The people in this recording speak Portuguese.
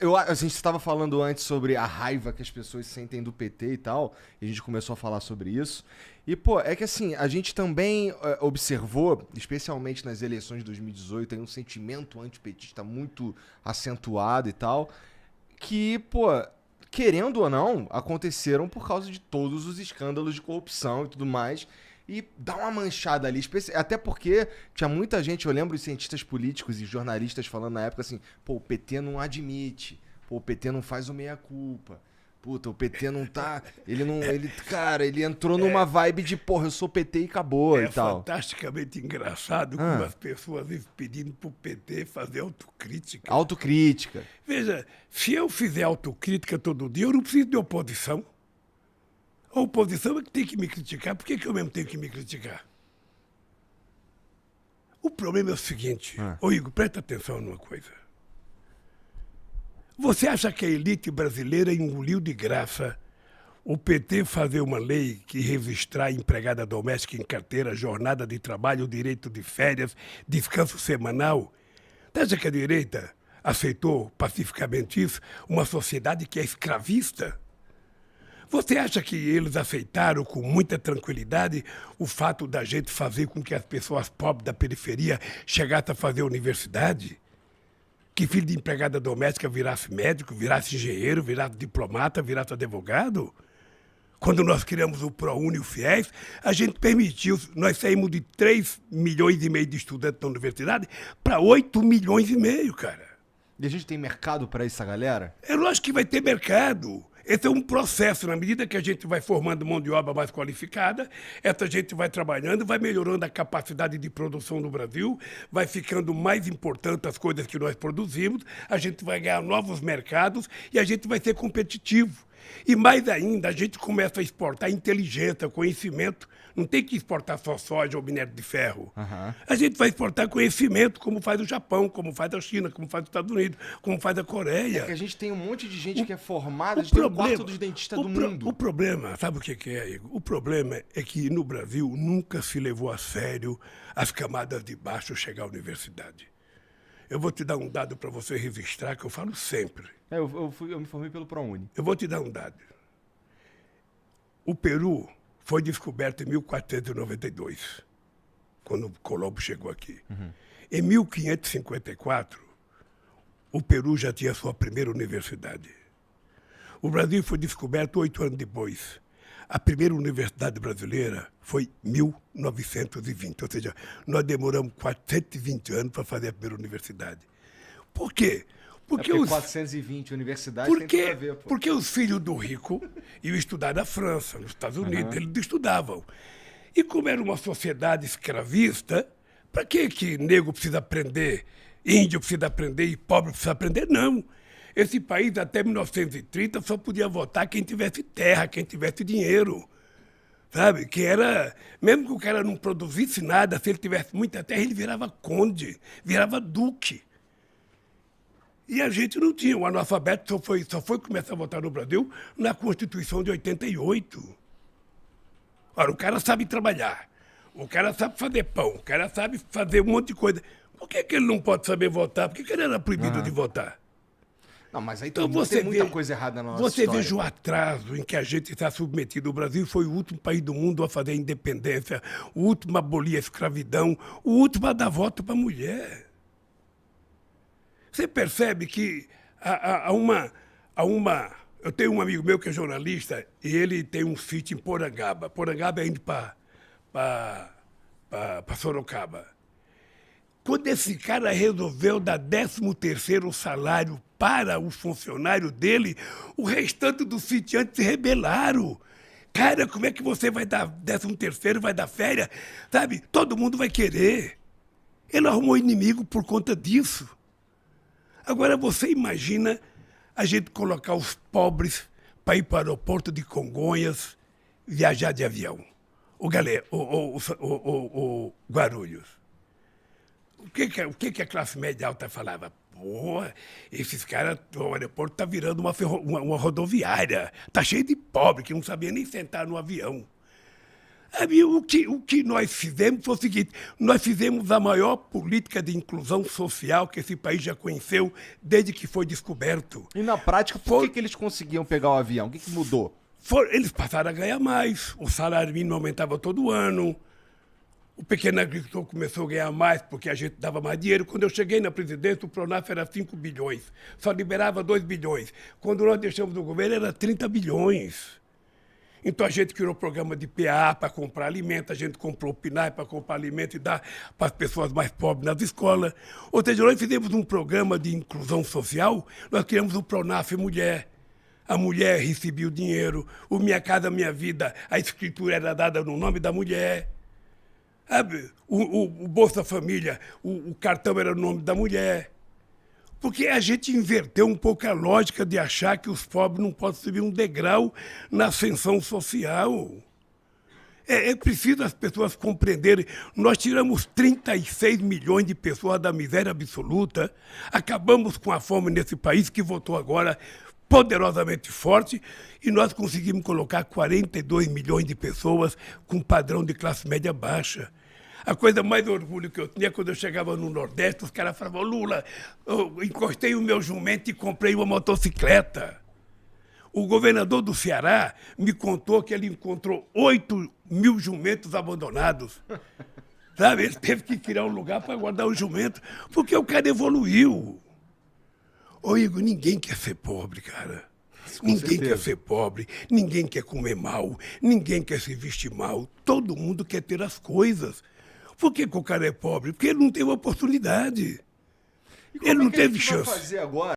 A gente estava falando antes sobre a raiva que as pessoas sentem do PT e tal, e a gente começou a falar sobre isso. E, pô, é que assim, a gente também observou, especialmente nas eleições de 2018, tem um sentimento antipetista muito acentuado e tal, que, pô, querendo ou não, aconteceram por causa de todos os escândalos de corrupção e tudo mais. E dá uma manchada ali, até porque tinha muita gente, eu lembro de cientistas políticos e jornalistas falando na época assim, pô, o PT não admite, pô, o PT não faz o meia-culpa, puta, o PT não tá, cara, ele entrou numa vibe de, porra, eu sou PT e acabou e É tal. fantasticamente engraçado como Ah, as pessoas vivem pedindo para o PT fazer autocrítica. autocrítica. Veja, se eu fizer autocrítica todo dia, eu não preciso de oposição. A oposição é que tem que me criticar. Por que eu mesmo tenho que me criticar? O problema é o seguinte. Ah. Ô Igor, presta atenção numa coisa. Você acha que a elite brasileira engoliu de graça o PT fazer uma lei que registrar empregada doméstica em carteira, jornada de trabalho, direito de férias, descanso semanal? Você acha que a direita aceitou pacificamente isso? Uma sociedade que é escravista? Você acha que eles aceitaram com muita tranquilidade o fato da gente fazer com que as pessoas pobres da periferia chegassem a fazer universidade? Que filho de empregada doméstica virasse médico, virasse engenheiro, virasse diplomata, virasse advogado? Quando nós criamos o ProUni e o FIES, a gente permitiu, nós saímos de 3 milhões e meio de estudantes na universidade para 8 milhões e meio, cara. E a gente tem mercado pra essa galera? É lógico que vai ter mercado. Esse é um processo. Na medida que a gente vai formando mão de obra mais qualificada, essa gente vai trabalhando, vai melhorando a capacidade de produção no Brasil, vai ficando mais importante as coisas que nós produzimos, a gente vai ganhar novos mercados e a gente vai ser competitivo. E mais ainda, a gente começa a exportar inteligência, conhecimento. Não tem que exportar só soja ou minério de ferro. Aham. A gente vai exportar conhecimento, como faz o Japão, como faz a China, como faz os Estados Unidos, como faz a Coreia. É que a gente tem um monte de gente que é formada, a gente tem um quarto dos dentistas do mundo. O problema, sabe o que é, Igor? O problema é que no Brasil nunca se levou a sério as camadas de baixo chegar à universidade. Eu vou te dar um dado para você registrar, que eu falo sempre. Eu me formei pelo ProUni. Eu vou te dar um dado. O Peru foi descoberto em 1492, quando Colombo chegou aqui. Em 1554, o Peru já tinha sua primeira universidade. O Brasil foi descoberto 8 anos depois. A primeira universidade brasileira foi em 1920, ou seja, nós demoramos 420 anos para fazer a primeira universidade. Por quê? Porque 420 universidades tem tudo a ver, pô. Porque os filhos do rico iam estudar na França, nos Estados Unidos, eles estudavam. E como era uma sociedade escravista, para que negro precisa aprender, índio precisa aprender e pobre precisa aprender? Não. Esse país, até 1930, só podia votar quem tivesse terra, quem tivesse dinheiro. Sabe? Que era, mesmo que o cara não produzisse nada, se ele tivesse muita terra, ele virava conde, virava duque. E a gente não tinha. O analfabeto só foi começar a votar no Brasil na Constituição de 88. Ora, o cara sabe trabalhar, o cara sabe fazer pão, o cara sabe fazer um monte de coisa. Por que ele não pode saber votar? Por que ele era proibido de votar? Não, mas aí Então tem muita coisa errada na nossa você história. veja o atraso em que a gente está submetido. O Brasil foi o último país do mundo a fazer a independência, o último a abolir a escravidão, o último a dar voto para a mulher. Você percebe que há uma... Eu tenho um amigo meu que é jornalista e ele tem um sítio em Porangaba. Porangaba é indo para Sorocaba. Quando esse cara resolveu dar 13º salário para o funcionário dele, o restante dos sitiantes se rebelaram. Cara, como é que você vai dar 13º, vai dar férias? Sabe? Todo mundo vai querer. Ele arrumou inimigo por conta disso. Agora você imagina a gente colocar os pobres para ir para o aeroporto de Congonhas viajar de avião. O Guarulhos. O que a classe média alta falava? Pô, esses caras, o aeroporto está virando uma rodoviária. Está cheio de pobre que não sabia nem sentar no avião. O que nós fizemos foi o seguinte: nós fizemos a maior política de inclusão social que esse país já conheceu desde que foi descoberto. E na prática, por que eles conseguiam pegar o avião? O que mudou? Eles passaram a ganhar mais, o salário mínimo aumentava todo ano, o pequeno agricultor começou a ganhar mais porque a gente dava mais dinheiro. Quando eu cheguei na presidência, o Pronaf era 5 bilhões, só liberava 2 bilhões. Quando nós deixamos o governo, era 30 bilhões. Então a gente criou programa de PA para comprar alimento, a gente comprou o PNAE para comprar alimento e dar para as pessoas mais pobres nas escolas. Ou seja, nós fizemos um programa de inclusão social, nós criamos o Pronaf Mulher. A mulher recebia o dinheiro, o Minha Casa Minha Vida, a escritura era dada no nome da mulher. Sabe? O Bolsa Família, o cartão era no nome da mulher. Porque a gente inverteu um pouco a lógica de achar que os pobres não podem subir um degrau na ascensão social. É preciso as pessoas compreenderem. Nós tiramos 36 milhões de pessoas da miséria absoluta, acabamos com a fome nesse país que votou agora poderosamente forte, e nós conseguimos colocar 42 milhões de pessoas com padrão de classe média baixa. A coisa mais orgulho que eu tinha quando eu chegava no Nordeste, os caras falavam: Lula, eu encostei o meu jumento e comprei uma motocicleta. O governador do Ceará me contou que ele encontrou 8.000 jumentos abandonados. Sabe? Ele teve que criar um lugar para guardar o jumento, porque o cara evoluiu. Ô Igor, ninguém quer ser pobre, cara. Ninguém quer ser pobre, ninguém quer comer mal, ninguém quer se vestir mal. Todo mundo quer ter as coisas. Por que o cara é pobre? Porque ele não teve oportunidade. Ele não teve chance. O que a gente vai fazer agora?